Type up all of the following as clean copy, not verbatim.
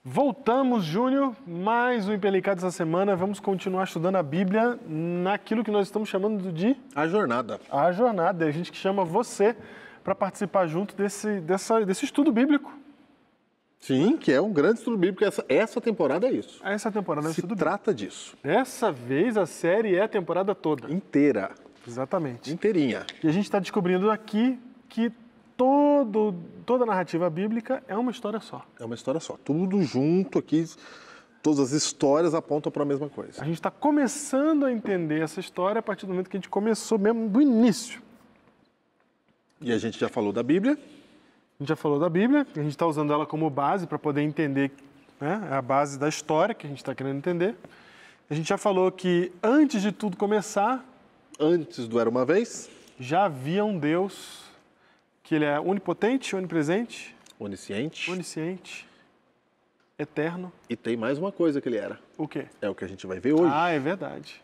Voltamos, Júnior, mais um Empelicado essa semana. Vamos continuar estudando a Bíblia naquilo que nós estamos chamando de... A jornada. A jornada. A gente que chama você para participar junto desse estudo bíblico. Sim, que é um grande estudo bíblico. Essa temporada é isso. Essa temporada é Se estudo trata disso. Dessa vez a série é a temporada toda. Inteira. Exatamente. Inteirinha. E a gente está descobrindo aqui que toda a narrativa bíblica é uma história só. É uma história só. Tudo junto aqui, todas as histórias apontam para a mesma coisa. A gente está começando a entender essa história a partir do momento que a gente começou mesmo do início. E a gente já falou da Bíblia. A gente já falou da Bíblia, a gente está usando ela como base para poder entender, né, a base da história que a gente está querendo entender. A gente já falou que antes de tudo começar... Antes do Era Uma Vez... Já havia um Deus... que ele é onipotente, onipresente, onisciente, eterno. E tem mais uma coisa que ele era. O quê? É o que a gente vai ver hoje. Ah, é verdade.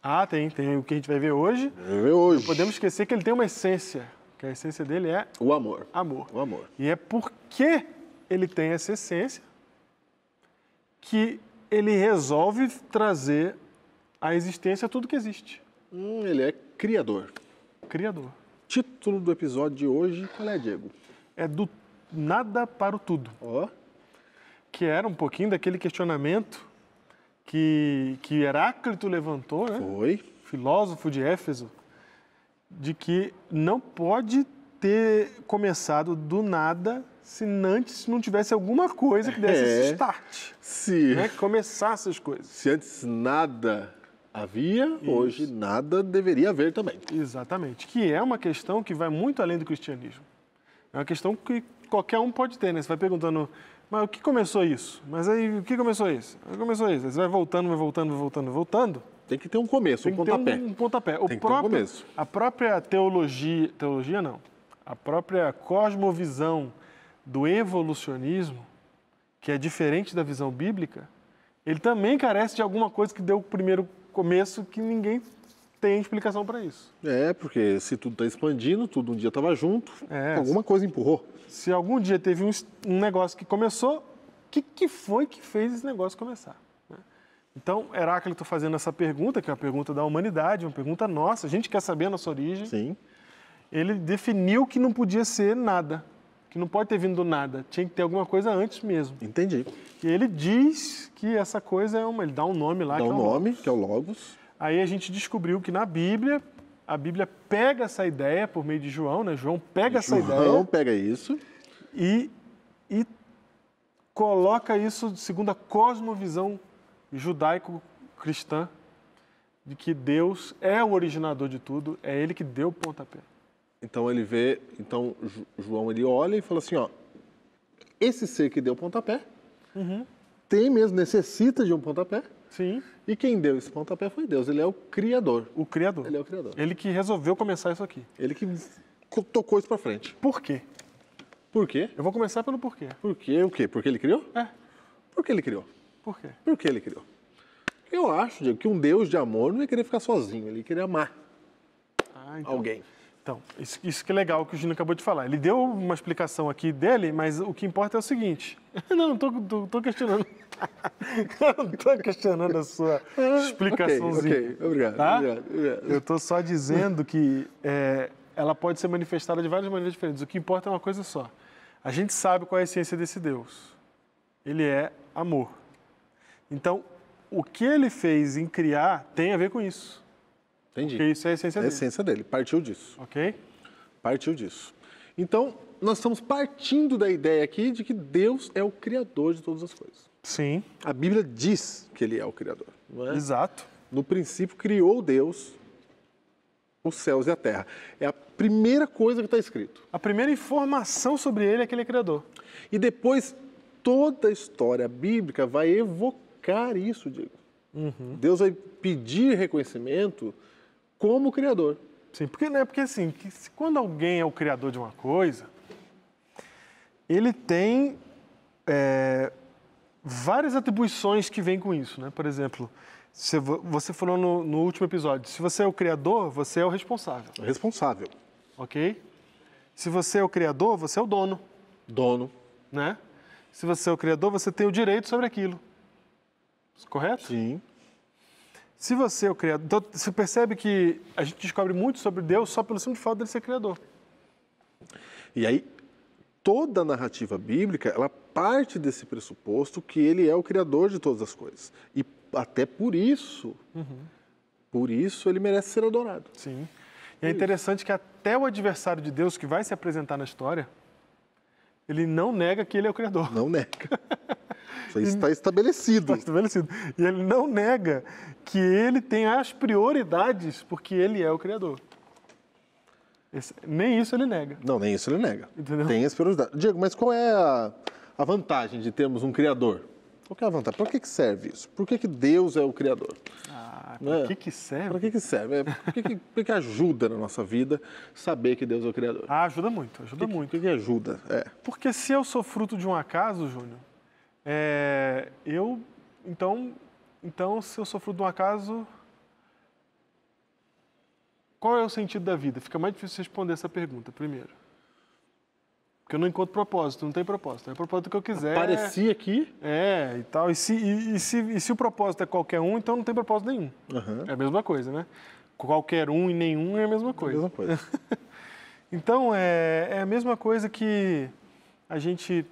Ah, tem o que a gente vai ver hoje. Vai ver hoje. Não podemos esquecer que ele tem uma essência, que a essência dele é... O amor. Amor. O amor. E é porque ele tem essa essência que ele resolve trazer à existência tudo que existe. Ele é criador. Criador. Título do episódio de hoje, qual é, Diego? É do nada para o tudo. Ó. Que era um pouquinho daquele questionamento que Heráclito levantou, né? Foi. Filósofo de Éfeso, de que não pode ter começado do nada se antes não tivesse alguma coisa que desse esse start. Sim. Né? Que começasse as coisas. Se antes nada havia, hoje nada deveria haver também. Exatamente. Que é uma questão que vai muito além do cristianismo. É uma questão que qualquer um pode ter, né? Você vai perguntando, mas o que começou isso? Mas aí, o que começou isso? O que começou isso? Aí você vai voltando. Tem que ter um começo, um pontapé. Tem um pontapé. Tem que ter um começo. A própria teologia não, a própria cosmovisão do evolucionismo, que é diferente da visão bíblica, ele também carece de alguma coisa que deu o primeiro começo que ninguém tem explicação para isso. É, porque se tudo está expandindo, tudo um dia estava junto, alguma coisa empurrou. Se algum dia teve um negócio que começou, o que foi que fez esse negócio começar? Né? Então, Heráclito fazendo essa pergunta, que é uma pergunta da humanidade, uma pergunta nossa, a gente quer saber a nossa origem. Sim. Ele definiu que não podia ser nada, que não pode ter vindo do nada, tinha que ter alguma coisa antes mesmo. Entendi. E ele diz que essa coisa ele dá um nome lá, que é o Logos. Aí a gente descobriu que na Bíblia, a Bíblia pega essa ideia por meio de João, né? João pega essa ideia. João pega isso. E coloca isso segundo a cosmovisão judaico-cristã, de que Deus é o originador de tudo, é Ele que deu o pontapé. Então ele vê, João ele olha e fala assim, ó, esse ser que deu o pontapé, tem mesmo, necessita de um pontapé. Sim. E quem deu esse pontapé foi Deus, ele é o Criador. O Criador. Ele é o Criador. Ele que resolveu começar isso aqui. Ele que tocou isso pra frente. Por quê? Por quê? Eu vou começar pelo porquê. Por quê? O quê? Porque ele criou? É. Por que ele criou? Por quê? Por que ele criou? Eu acho, Diego, que um Deus de amor não ia querer ficar sozinho, ele ia querer amar alguém. Então, isso que é legal que o Gino acabou de falar. Ele deu uma explicação aqui dele, mas o que importa é o seguinte. Não tô questionando. Não estou questionando a sua explicaçãozinha. Ok, obrigado, tá? obrigado. Eu estou só dizendo que ela pode ser manifestada de várias maneiras diferentes. O que importa é uma coisa só. A gente sabe qual é a essência desse Deus. Ele é amor. Então, o que ele fez em criar tem a ver com isso. Entendi. Porque isso é a essência dele. É a essência dele, partiu disso. Ok? Partiu disso. Então, nós estamos partindo da ideia aqui de que Deus é o Criador de todas as coisas. Sim. A Bíblia diz que ele é o Criador, não é? Exato. No princípio, criou Deus os céus e a terra. É a primeira coisa que está escrito. A primeira informação sobre ele é que ele é criador. E depois, toda a história bíblica vai evocar isso, Diego. Deus vai pedir reconhecimento como Criador. Sim, porque assim, quando alguém é o criador de uma coisa, ele tem várias atribuições que vêm com isso, né? Por exemplo, você falou no último episódio, se você é o criador, você é o responsável. Responsável. Ok? Se você é o criador, você é o dono. Dono. Né? Se você é o criador, você tem o direito sobre aquilo. Correto? Sim. Se você é o criador... Então, você percebe que a gente descobre muito sobre Deus só pelo simples fato dele ser criador. E aí, toda a narrativa bíblica, ela parte desse pressuposto que ele é o criador de todas as coisas. E até por isso ele merece ser adorado. Sim. E é interessante que até o adversário de Deus que vai se apresentar na história, ele não nega que ele é o criador. Não nega. Isso aí está estabelecido. Está estabelecido. E ele não nega que ele tem as prioridades porque ele é o criador. Nem isso ele nega. Não, nem isso ele nega. Entendeu? Tem as prioridades. Diego, mas qual é a vantagem de termos um criador? Qual que é a vantagem? Para que serve isso? Por que Deus é o criador? Para que serve? Para que serve? Por que ajuda na nossa vida saber que Deus é o criador? Ajuda muito, ajuda muito. Por que ajuda? Porque se eu sou fruto de um acaso, Júnior, então, se eu sou fruto de um acaso, qual é o sentido da vida? Fica mais difícil responder essa pergunta, primeiro. Porque eu não encontro propósito, não tem propósito. É o propósito que eu quiser. Parecia aqui. E tal. E se o propósito é qualquer um, então não tem propósito nenhum. É a mesma coisa, né? Qualquer um e nenhum é a mesma coisa. É a mesma coisa. Então, é a mesma coisa que a gente...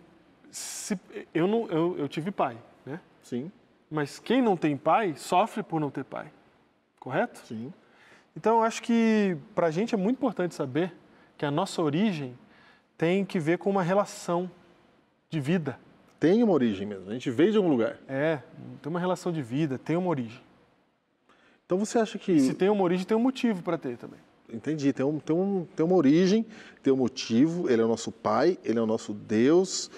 Eu tive pai, né? Sim. Mas quem não tem pai, sofre por não ter pai. Correto? Sim. Então, eu acho que para a gente é muito importante saber que a nossa origem tem que ver com uma relação de vida. Tem uma origem mesmo, a gente veio de algum lugar. Tem uma relação de vida, tem uma origem. Então você acha que... E se tem uma origem, tem um motivo para ter também. Entendi, tem uma origem, tem um motivo, ele é o nosso pai, ele é o nosso Deus,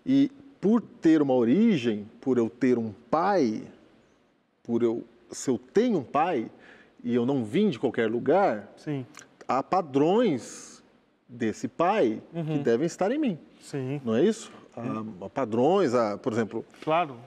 e por ter uma origem, por eu ter um pai, se eu tenho um pai e eu não vim de qualquer lugar, Sim. há padrões desse pai que devem estar em mim. Sim. Não é isso? Há padrões, por exemplo, Claro.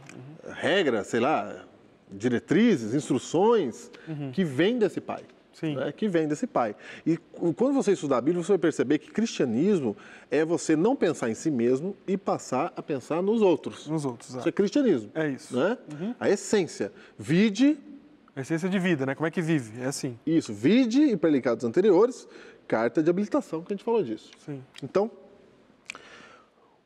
regras, sei lá, diretrizes, instruções que vêm desse pai. Sim. Né? Que vem desse pai. E quando você estudar a Bíblia, você vai perceber que cristianismo é você não pensar em si mesmo e passar a pensar nos outros. Nos outros, Isso é cristianismo. É isso. Né? A essência. Vide... A essência de vida, né? Como é que vive? É assim. Isso. Vide e predicados anteriores, carta de habilitação, que a gente falou disso. Sim. Então,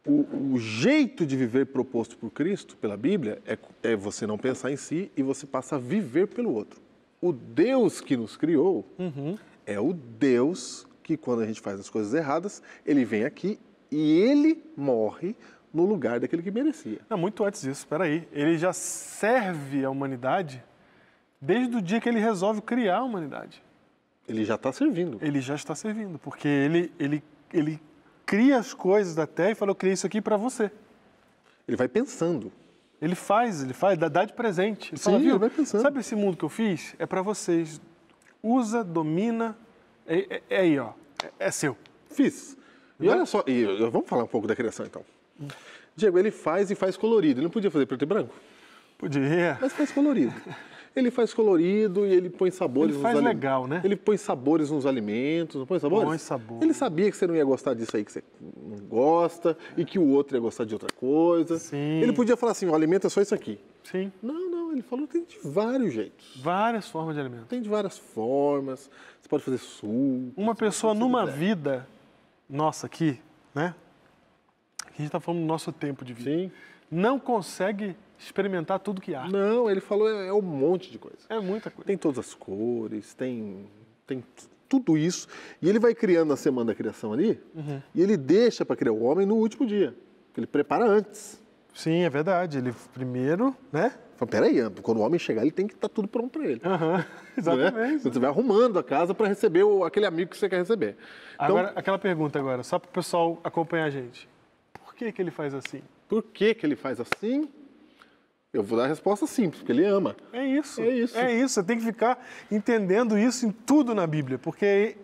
o jeito de viver proposto por Cristo, pela Bíblia, é você não pensar em si e você passa a viver pelo outro. O Deus que nos criou é o Deus que, quando a gente faz as coisas erradas, ele vem aqui e ele morre no lugar daquele que merecia. Não, muito antes disso, espera aí. Ele já serve a humanidade desde o dia que ele resolve criar a humanidade. Ele já está servindo. Ele já está servindo, porque ele cria as coisas da terra e fala, eu criei isso aqui para você. Ele vai pensando. Ele faz, dá de presente. Ele Sim, fala, viu, ele vai pensando. sabe esse mundo que eu fiz? É para vocês. Usa, domina, é aí, ó. É seu. Fiz. E olha só, vamos falar um pouco da criação, então. Diego, ele faz e faz colorido. Ele não podia fazer preto e branco? Podia. Mas faz colorido. Ele faz colorido e ele põe sabores nos alimentos. Legal, né? Ele põe sabores nos alimentos, não põe sabores? Põe sabor. Ele sabia que você não ia gostar disso aí que você não gosta e que o outro ia gostar de outra coisa. Sim. Ele podia falar assim, o alimento é só isso aqui. Sim. Não, ele falou que tem de vários jeitos. Várias formas de alimento. Tem de várias formas, você pode fazer suco. Uma pessoa numa vida, nossa, aqui, né? Aqui a gente está falando do nosso tempo de vida. Sim. Não consegue experimentar tudo que há. Não, ele falou é um monte de coisa. É muita coisa. Tem todas as cores, tem tudo isso. E ele vai criando na semana da criação ali, e ele deixa para criar o homem no último dia. Que ele prepara antes. Sim, é verdade. Ele primeiro, né? Fala, peraí, quando o homem chegar, ele tem que estar tudo pronto para ele. Exatamente. Você vai arrumando a casa para receber aquele amigo que você quer receber. Então, agora, aquela pergunta agora, só para o pessoal acompanhar a gente. Por que ele faz assim? Por que ele faz assim? Eu vou dar a resposta simples, porque ele ama. É isso. É isso. É isso. Você tem que ficar entendendo isso em tudo na Bíblia, porque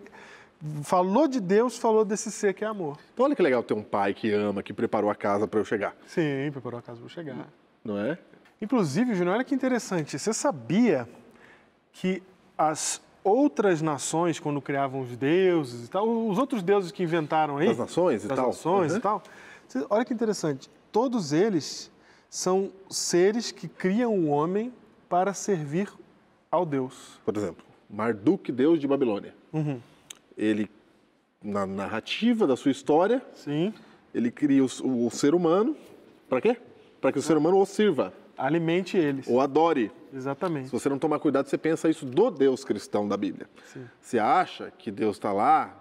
falou de Deus, falou desse ser que é amor. Então olha que legal ter um pai que ama, que preparou a casa para eu chegar. Sim, preparou a casa para eu chegar. Não é? Inclusive, Júnior, olha que interessante. Você sabia que as outras nações, quando criavam os deuses e tal, os outros deuses que inventaram aí... Das nações e tal. Das nações e tal. Olha que interessante. Todos eles são seres que criam o homem para servir ao Deus. Por exemplo, Marduk, deus de Babilônia. Ele, na narrativa da sua história, Sim. ele cria o ser humano. Para quê? Para que o ser humano o sirva. Alimente eles. Ou adore. Exatamente. Se você não tomar cuidado, você pensa isso do Deus cristão da Bíblia. Sim. Você acha que Deus está lá,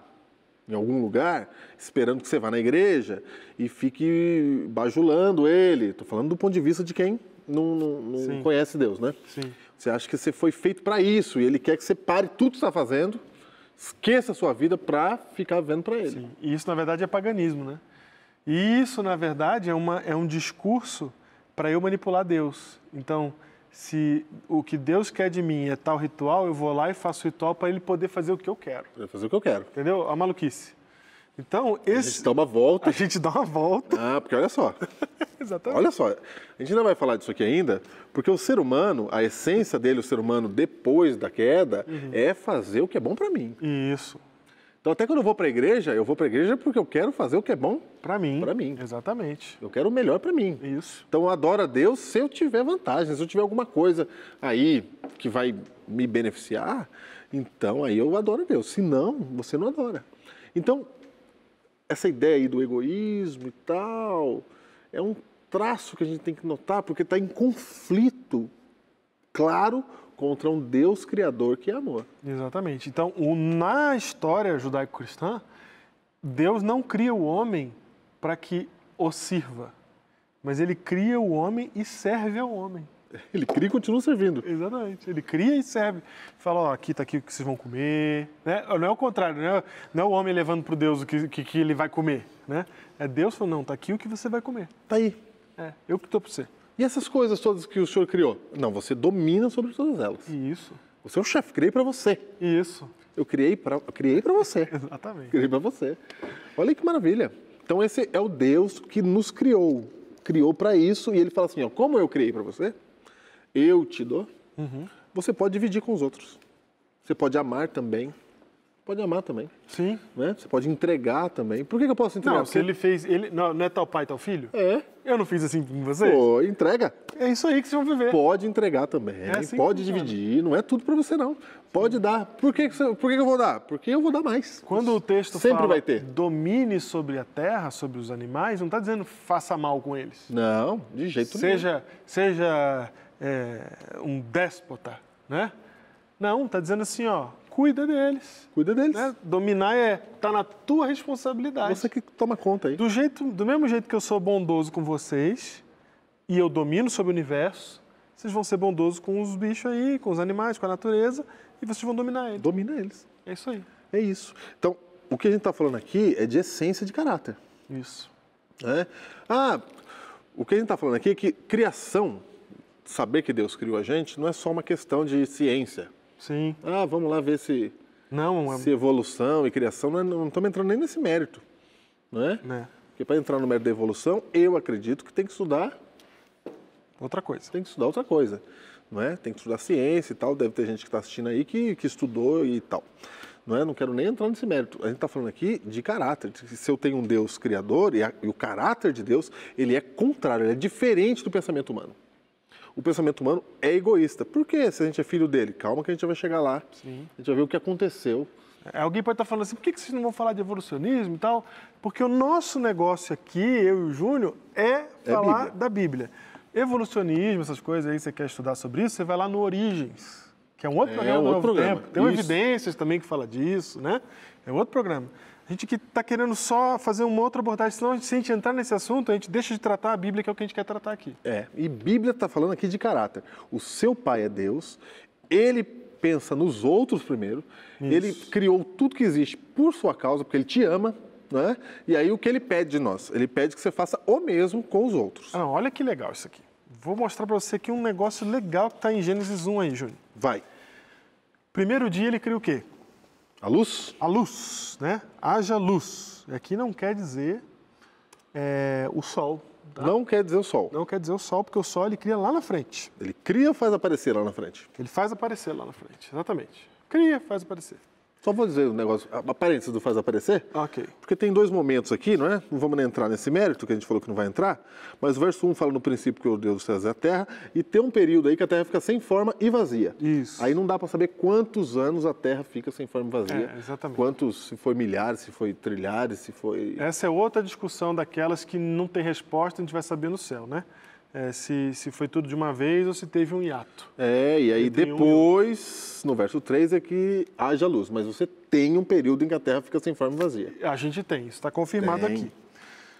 em algum lugar, esperando que você vá na igreja e fique bajulando ele. Estou falando do ponto de vista de quem não conhece Deus, né? Sim. Você acha que você foi feito para isso e ele quer que você pare tudo que está fazendo, esqueça a sua vida para ficar vendo para ele. Sim. E isso, na verdade, é paganismo, né? E isso, na verdade, é um discurso para eu manipular Deus. Então, se o que Deus quer de mim é tal ritual, eu vou lá e faço o ritual para ele poder fazer o que eu quero. Eu vou fazer o que eu quero. Entendeu? A maluquice. Então, A gente dá uma volta. A gente dá uma volta. Ah, porque olha só. Exatamente. Olha só, a gente ainda vai falar disso aqui ainda, porque o ser humano, a essência dele, o ser humano depois da queda, é fazer o que é bom para mim. Isso. Então, até quando eu vou para a igreja porque eu quero fazer o que é bom para mim. Para mim. Exatamente. Eu quero o melhor para mim. Isso. Então, eu adoro a Deus se eu tiver vantagem, se eu tiver alguma coisa aí que vai me beneficiar, então aí eu adoro a Deus. Se não, você não adora. Então, essa ideia aí do egoísmo e tal, é um traço que a gente tem que notar, porque está em conflito, claro, contra um Deus criador que é amor. Exatamente. Então, na história judaico-cristã, Deus não cria o homem para que o sirva, mas ele cria o homem e serve ao homem. Ele cria e continua servindo. Exatamente. Ele cria e serve. Fala, ó, aqui está aqui o que vocês vão comer. Né? Não é o contrário, não é o homem levando para o Deus o que ele vai comer. Né? É Deus falando, não, está aqui o que você vai comer. Está aí. Eu que estou para você. E essas coisas todas que o Senhor criou? Não, você domina sobre todas elas. Isso. Você é o chefe, criei para você. Isso. Eu criei para você. Exatamente. Criei para você. Olha aí que maravilha. Então esse é o Deus que nos criou. Criou para isso e ele fala assim, ó, como eu criei para você, eu te dou, você pode dividir com os outros. Você pode amar também. Pode amar também. Sim. Né? Você pode entregar também. Por que eu posso entregar? Não, se ele fez... não é tal pai, tal filho? É. Eu não fiz assim com vocês? Pô, entrega. É isso aí que vocês vão viver. Pode entregar também. Assim pode dividir. Não é tudo para você, não. Pode dar. Por que eu vou dar? Porque eu vou dar mais. Quando o texto sempre fala vai ter. Domine sobre a terra, sobre os animais, não está dizendo faça mal com eles. Não, de jeito nenhum. Seja um déspota, né? Não, está dizendo assim, ó, cuida deles. Cuida deles. Né? Dominar tá na tua responsabilidade. Você que toma conta aí. Do mesmo jeito que eu sou bondoso com vocês e eu domino sobre o universo, vocês vão ser bondosos com os bichos aí, com os animais, com a natureza, e vocês vão dominar eles. Domina eles. É isso aí. É isso. Então, o que a gente está falando aqui é de essência de caráter. Isso. O que a gente está falando aqui é que criação, saber que Deus criou a gente, não é só uma questão de ciência. Sim. Vamos lá ver se Não, se evolução e criação, não estamos entrando nem nesse mérito. Não é? Porque para entrar no mérito da evolução, eu acredito que tem que estudar outra coisa. Tem que estudar outra coisa. Não é? Tem que estudar ciência e tal. Deve ter gente que está assistindo aí que estudou e tal. Não é? Não quero nem entrar nesse mérito. A gente está falando aqui de caráter. Se eu tenho um Deus criador e o caráter de Deus, ele é contrário, ele é diferente do pensamento humano. O pensamento humano é egoísta. Por quê? Se a gente é filho dele? Calma que a gente vai chegar lá. Sim. A gente vai ver o que aconteceu. Alguém pode estar falando assim, por que vocês não vão falar de evolucionismo e tal? Porque o nosso negócio aqui, eu e o Júnior, é falar Bíblia. da Bíblia. Evolucionismo, essas coisas aí, você quer estudar sobre isso, você vai lá no Origens, que é um outro programa do Novo Tempo. Tem Evidências também que fala disso, né? É outro programa. A gente que está querendo só fazer uma outra abordagem, senão se a gente entrar nesse assunto, a gente deixa de tratar a Bíblia, que é o que a gente quer tratar aqui. E Bíblia está falando aqui de caráter. O seu pai é Deus, ele pensa nos outros primeiro, ele criou tudo que existe por sua causa, porque ele te ama, né? E aí o que ele pede de nós? Ele pede que você faça o mesmo com os outros. Olha que legal isso aqui. Vou mostrar para você aqui um negócio legal que está em Gênesis 1 aí, Júnior. Vai. Primeiro dia ele cria o quê? A luz? A luz, né? Haja luz. E aqui não quer dizer o sol. Tá? Não quer dizer o sol. Não quer dizer o sol, porque o sol ele cria lá na frente. Ele cria ou faz aparecer lá na frente? Ele faz aparecer lá na frente, exatamente. Cria, faz aparecer. Só vou dizer um negócio, a parênteses do faz aparecer. Ok. Porque tem dois momentos aqui, não é? Não vamos entrar nesse mérito, que a gente falou que não vai entrar, mas o verso 1 fala no princípio que o Deus dos céus é a terra, e tem um período aí que a terra fica sem forma e vazia. Isso. Aí não dá para saber quantos anos a terra fica sem forma e vazia. Exatamente. Quantos, se foi milhares, se foi trilhares, se foi... Essa é outra discussão daquelas que não tem resposta, a gente vai saber no céu, né? Se foi tudo de uma vez ou se teve um hiato. E aí depois, no verso 3, é que haja luz. Mas você tem um período em que a terra fica sem forma e vazia. A gente tem, isso está confirmado aqui.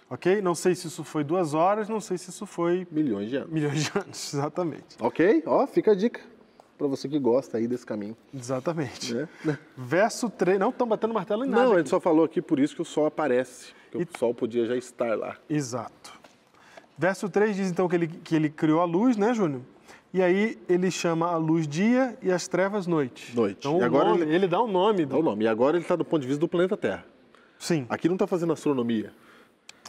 Ok? Não sei se isso foi 2 horas, não sei se isso foi... Milhões de anos. Milhões de anos, exatamente. Ok? Ó, fica a dica para você que gosta aí desse caminho. Exatamente. Verso 3, não estão batendo martelo em nada. Não, a aqui. gente só falou aqui por isso que o sol aparece. Que o sol podia já estar lá. Exato. Verso 3 diz então que ele criou a luz, né, Júnior? E aí ele chama a luz dia e as trevas noite. Então E agora ele dá o nome. Dá o nome. E agora ele está do ponto de vista do planeta Terra. Sim. Aqui não está fazendo astronomia.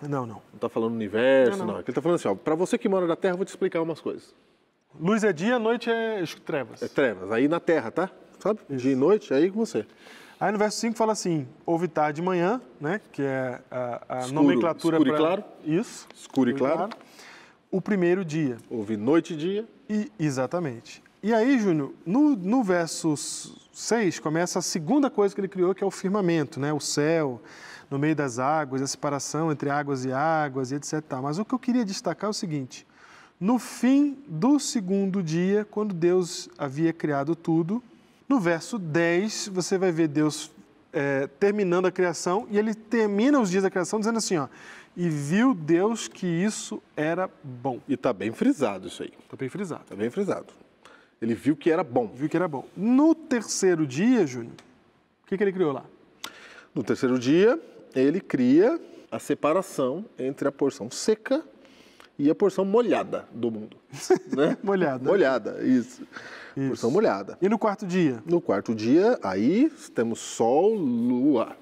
Não. Não está falando universo, não. Aqui ele está falando assim, ó, para você que mora na Terra, eu vou te explicar umas coisas. Luz é dia, noite é trevas. É trevas. Aí na Terra, tá? Sabe? Isso. Dia e noite, aí com você. Aí no verso 5 fala assim, houve tarde e manhã, né? Que é a escuro, nomenclatura escuro e claro. Isso. Escuro e claro. O primeiro dia. Houve noite e dia. Exatamente. E aí, Júnior, no verso 6 começa a segunda coisa que ele criou, que é o firmamento, né? O céu, no meio das águas, a separação entre águas e etc. Mas o que eu queria destacar é o seguinte, no fim do segundo dia, quando Deus havia criado tudo, no verso 10, você vai ver Deus terminando a criação, e ele termina os dias da criação dizendo assim, ó, e viu Deus que isso era bom. E está bem frisado isso aí. Está bem frisado. Está bem frisado. Ele viu que era bom. Viu que era bom. No terceiro dia, Júnior, o que ele criou lá? No terceiro dia, ele cria a separação entre a porção seca e a porção molhada do mundo. Né? Molhada. Molhada, isso. Porção molhada. E no quarto dia? No quarto dia, aí temos sol, lua.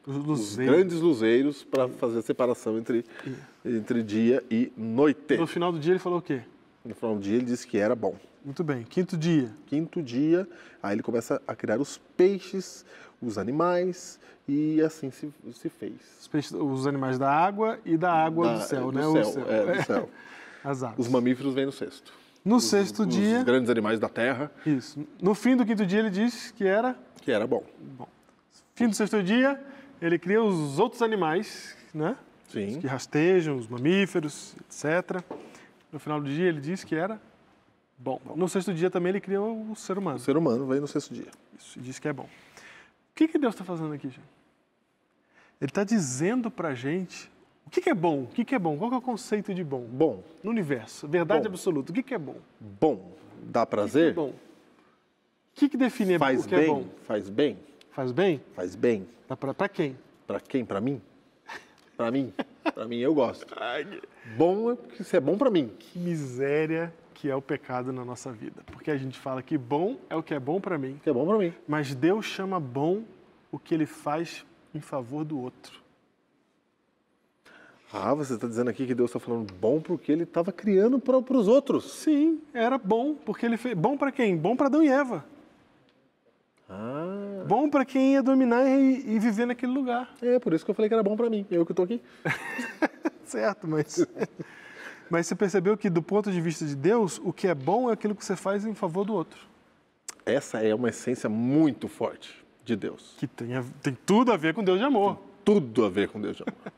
Os grandes luzeiros para fazer a separação entre dia e noite. No final do dia ele falou o quê? No final do dia ele disse que era bom. Muito bem. Quinto dia? Quinto dia, aí ele começa a criar os peixes, os animais, e assim se fez. Os animais da água e da água do céu, né? Do céu. As aves. Os mamíferos vêm no sexto. No sexto dia... Os grandes animais da terra. Isso. No fim do quinto dia ele diz que era... Que era bom. Fim do sexto dia, ele cria os outros animais, né? Sim. Os que rastejam, os mamíferos, etc. No final do dia ele diz que era bom. No sexto dia também ele criou o ser humano. O ser humano veio no sexto dia. Isso, e diz que é bom. O que Deus está fazendo aqui, gente? Ele está dizendo para a gente o que é bom. O que é bom? Qual que é o conceito de bom? Bom. No universo. Verdade bom. absoluta. O que é bom? Bom. Dá prazer? O que é bom? O que define faz o que bem? é bom? Faz bem? Faz bem? Faz bem. Para quem? Para quem? Para mim? Para mim. Para mim, eu gosto. Bom é porque isso é bom para mim. Que miséria que é o pecado na nossa vida. Porque a gente fala que bom é o que é bom para mim. Que é bom para mim. Mas Deus chama bom o que ele faz em favor do outro. Ah, você está dizendo aqui que Deus está falando bom porque ele estava criando para os outros. Sim, era bom, porque ele fez. Bom para quem? Bom para Adão e Eva. Ah. Bom para quem ia dominar e viver naquele lugar. É, por isso que eu falei que era bom para mim. Eu que estou aqui. Certo, mas você percebeu que do ponto de vista de Deus, o que é bom é aquilo que você faz em favor do outro. Essa é uma essência muito forte de Deus. Que tem tudo a ver com Deus de amor. Tem tudo a ver com Deus de amor.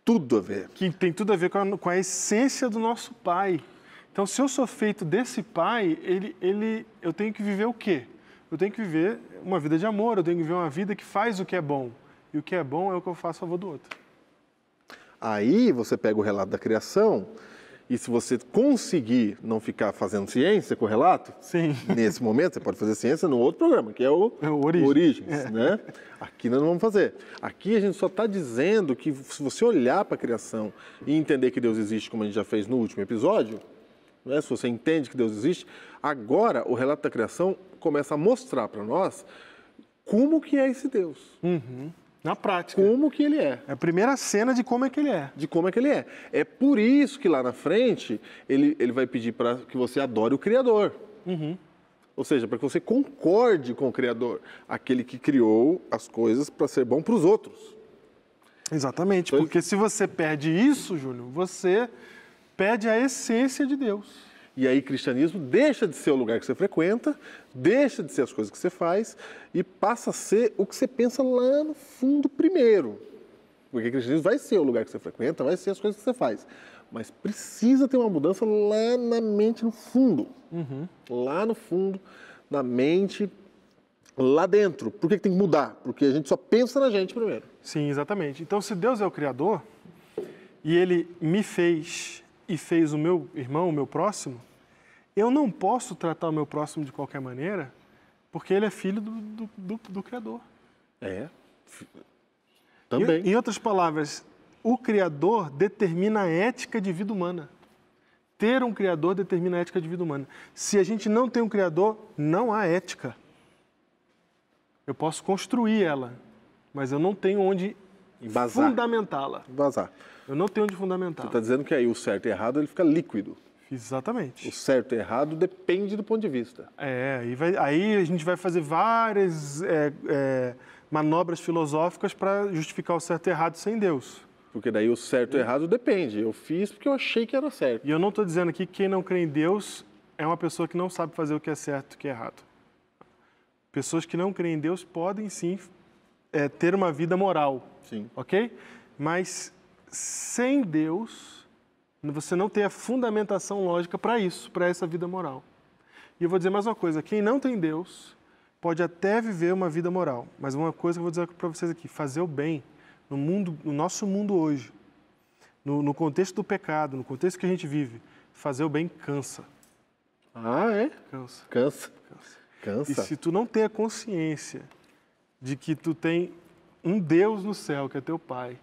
Tudo a ver. Que tem tudo a ver com a essência do nosso Pai. Então, se eu sou feito desse Pai, eu tenho que viver o quê? Eu tenho que viver uma vida de amor, eu tenho que viver uma vida que faz o que é bom. E o que é bom é o que eu faço a favor do outro. Aí você pega o relato da criação e se você conseguir não ficar fazendo ciência com o relato, sim, nesse momento você pode fazer ciência no outro programa, que é o Origens, né? Aqui nós não vamos fazer. Aqui a gente só está dizendo que se você olhar para a criação e entender que Deus existe, como a gente já fez no último episódio, né? Se você entende que Deus existe, agora o relato da criação começa a mostrar para nós como que é esse Deus. Na prática. Como que ele é. É a primeira cena de como é que ele é. De como é que ele é. É por isso que lá na frente ele vai pedir para que você adore o Criador. Ou seja, para que você concorde com o Criador, aquele que criou as coisas para ser bom para os outros. Exatamente, porque se você perde isso, Júnior, você perde a essência de Deus. E aí, cristianismo deixa de ser o lugar que você frequenta, deixa de ser as coisas que você faz e passa a ser o que você pensa lá no fundo primeiro. Porque cristianismo vai ser o lugar que você frequenta, vai ser as coisas que você faz. Mas precisa ter uma mudança lá na mente, no fundo. Lá no fundo, na mente, lá dentro. Por que tem que mudar? Porque a gente só pensa na gente primeiro. Sim, exatamente. Então, se Deus é o Criador e Ele me fez e fez o meu irmão, o meu próximo, eu não posso tratar o meu próximo de qualquer maneira, porque ele é filho do Criador. Também. Em outras palavras, o Criador determina a ética de vida humana. Ter um Criador determina a ética de vida humana. Se a gente não tem um Criador, não há ética. Eu posso construir ela, mas eu não tenho onde fundamentá-la. Embasar. Eu não tenho onde fundamentá-la. Você está dizendo que aí o certo e errado ele fica líquido. Exatamente. O certo e errado depende do ponto de vista. Aí a gente vai fazer várias manobras filosóficas para justificar o certo e errado sem Deus. Porque daí o certo e errado depende. Eu fiz porque eu achei que era certo. E eu não estou dizendo aqui que quem não crê em Deus é uma pessoa que não sabe fazer o que é certo e o que é errado. Pessoas que não creem em Deus podem sim ter uma vida moral. Sim. Ok? Mas sem Deus, você não tem a fundamentação lógica para isso, para essa vida moral. E eu vou dizer mais uma coisa, quem não tem Deus pode até viver uma vida moral, mas uma coisa que eu vou dizer para vocês aqui, fazer o bem no nosso mundo hoje, no contexto do pecado, no contexto que a gente vive, fazer o bem cansa. Ah, é? Cansa. Cansa. E se tu não tem a consciência de que tu tem um Deus no céu, que é teu Pai,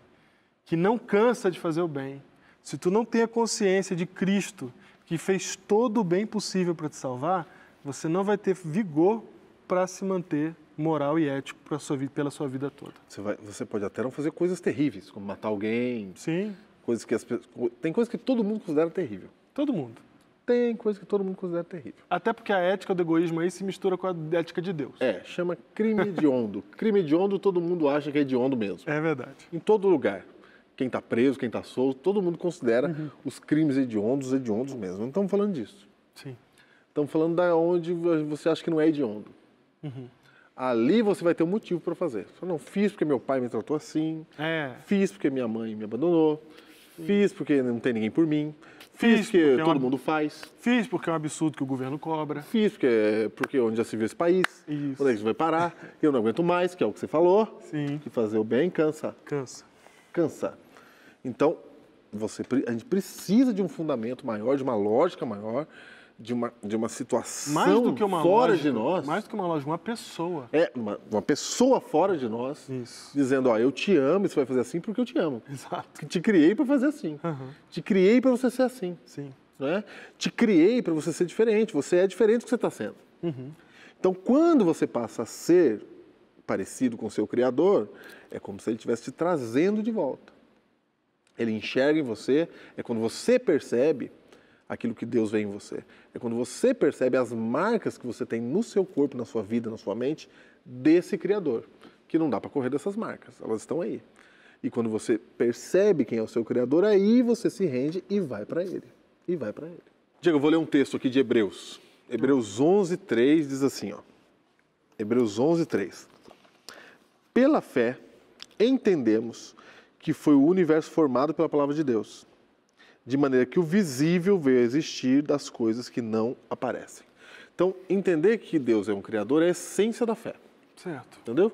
que não cansa de fazer o bem, se tu não tem a consciência de Cristo, que fez todo o bem possível para te salvar, você não vai ter vigor para se manter moral e ético pela sua vida toda. Você pode até não fazer coisas terríveis, como matar alguém. Sim. Tem coisas que todo mundo considera terrível. Todo mundo. Tem coisa que todo mundo considera terrível. Até porque a ética do egoísmo aí se mistura com a ética de Deus. Chama crime hediondo. Crime hediondo todo mundo acha que é hediondo mesmo. É verdade. Em todo lugar. Quem está preso, quem está solto, todo mundo considera os crimes hediondos mesmo. Não estamos falando disso. Sim. Estamos falando da onde você acha que não é hediondo. Ali você vai ter um motivo para fazer. Você não fiz porque meu pai me tratou assim. Fiz porque minha mãe me abandonou. Fiz porque não tem ninguém por mim. Fiz porque todo mundo faz. Fiz porque é um absurdo que o governo cobra. Fiz porque onde já se viu esse país. Isso. Onde é que isso vai parar? Eu não aguento mais, que é o que você falou. Sim. Que fazer o bem cansa. Cansa. Então, a gente precisa de um fundamento maior, de uma lógica maior, de uma situação mais do que uma fora lógica, de nós. Mais do que uma lógica, uma pessoa. Uma pessoa fora de nós, dizendo, eu te amo e você vai fazer assim porque eu te amo. Exato. Te criei para fazer assim. Te criei para você ser assim. Sim. Não é? Te criei para você ser diferente. Você é diferente do que você está sendo. Então, quando você passa a ser parecido com o seu Criador, é como se ele estivesse te trazendo de volta. Ele enxerga em você, é quando você percebe aquilo que Deus vê em você. É quando você percebe as marcas que você tem no seu corpo, na sua vida, na sua mente, desse Criador. Que não dá para correr dessas marcas, elas estão aí. E quando você percebe quem é o seu Criador, aí você se rende e vai para Ele. Diego, eu vou ler um texto aqui de Hebreus. Hebreus 11:3 diz assim, Hebreus 11:3. Pela fé, entendemos que foi o universo formado pela palavra de Deus, de maneira que o visível veio a existir das coisas que não aparecem. Então, entender que Deus é um Criador é a essência da fé. Certo. Entendeu?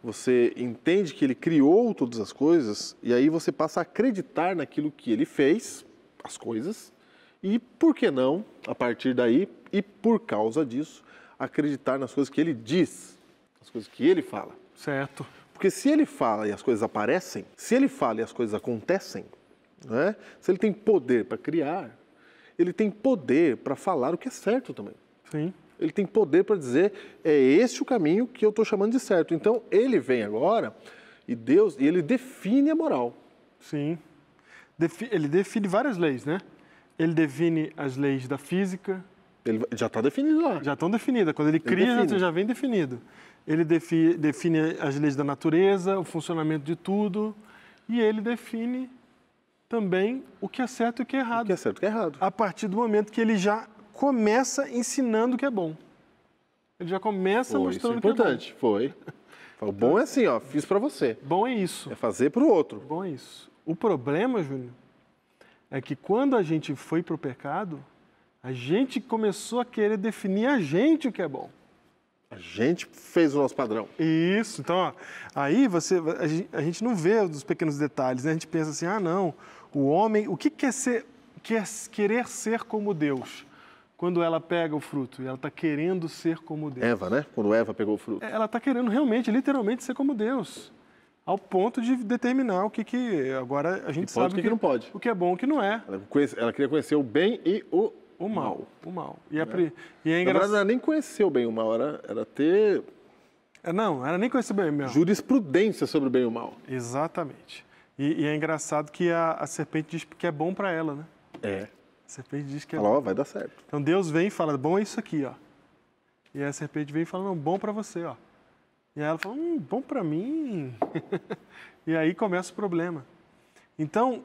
Você entende que Ele criou todas as coisas e aí você passa a acreditar naquilo que Ele fez, as coisas, e por que não, a partir daí, e por causa disso, acreditar nas coisas que Ele diz, as coisas que Ele fala. Certo. Porque se Ele fala e as coisas aparecem, se Ele fala e as coisas acontecem, né? Se Ele tem poder para criar, Ele tem poder para falar o que é certo também. Sim. Ele tem poder para dizer, é esse o caminho que eu estou chamando de certo. Então, ele vem agora e ele define a moral. Sim. Ele define várias leis, né? Ele define as leis da física. Ele já está definido lá. Já estão definidas. Quando ele cria, já vem definido. Ele define as leis da natureza, o funcionamento de tudo. E ele define também o que é certo e o que é errado. O que é certo e o que é errado. A partir do momento que ele já começa ensinando o que é bom. Ele já começa mostrando o que é bom. Importante, foi. O bom é assim, ó, fiz para você. Bom é isso. É fazer para o outro. Bom é isso. O problema, Júnior, é que quando a gente foi para o pecado, a gente começou a querer definir a gente o que é bom. A gente fez o nosso padrão. Isso. Então, ó, aí a gente não vê os pequenos detalhes, né? A gente pensa assim, não, o homem, o que querer ser como Deus? Quando ela pega o fruto e ela está querendo ser como Deus. Eva, né? Quando Eva pegou o fruto. Ela está querendo realmente, literalmente, ser como Deus. Ao ponto de determinar o que agora a gente sabe o que não pode. O que é bom e o que não é. Ela queria conhecer o bem e o mal. O mal. E é engraçado. Não era nem conhecer o bem e o mal, era ter... Não, era nem conhecer o bem e o mal. Jurisprudência sobre o bem e o mal. Exatamente. E é engraçado que a serpente diz que é bom para ela, né? É. A serpente diz que é bom. Ó, vai dar certo. Então Deus vem e fala, bom é isso aqui, ó. E a serpente vem e fala, não, bom para você, ó. E aí ela fala, bom para mim. E aí começa o problema. Então,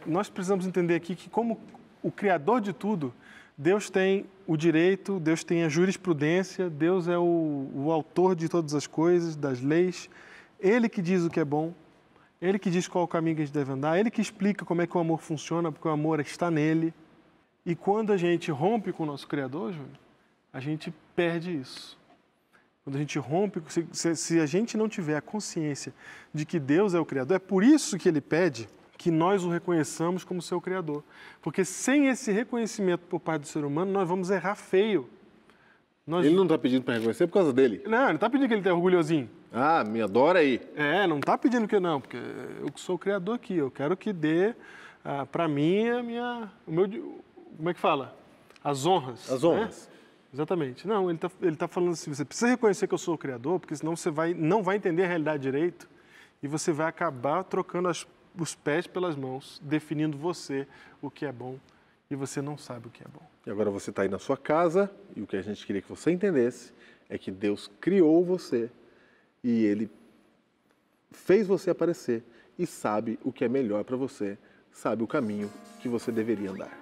nós precisamos entender aqui que como o Criador de tudo, Deus tem o direito, Deus tem a jurisprudência, Deus é o autor de todas as coisas, das leis. Ele que diz o que é bom, Ele que diz qual é o caminho que a gente deve andar, Ele que explica como é que o amor funciona, porque o amor está nele. E quando a gente rompe com o nosso Criador, Júnior, a gente perde isso. Quando a gente rompe, se a gente não tiver a consciência de que Deus é o Criador, é por isso que Ele pede que nós o reconheçamos como seu Criador. Porque sem esse reconhecimento por parte do ser humano, nós vamos errar feio. Ele não está pedindo para reconhecer por causa dele? Não, ele não está pedindo que ele esteja orgulhosinho. Me adora aí. Não está pedindo que não, porque eu sou o Criador aqui, eu quero que dê para mim como é que fala? As honras. As honras. Né? Exatamente. Não, ele tá falando assim, você precisa reconhecer que eu sou o Criador, porque senão você não vai entender a realidade direito e você vai acabar trocando os pés pelas mãos, definindo você o que é bom e você não sabe o que é bom. E agora você está aí na sua casa e o que a gente queria que você entendesse é que Deus criou você e Ele fez você aparecer e sabe o que é melhor para você, sabe o caminho que você deveria andar.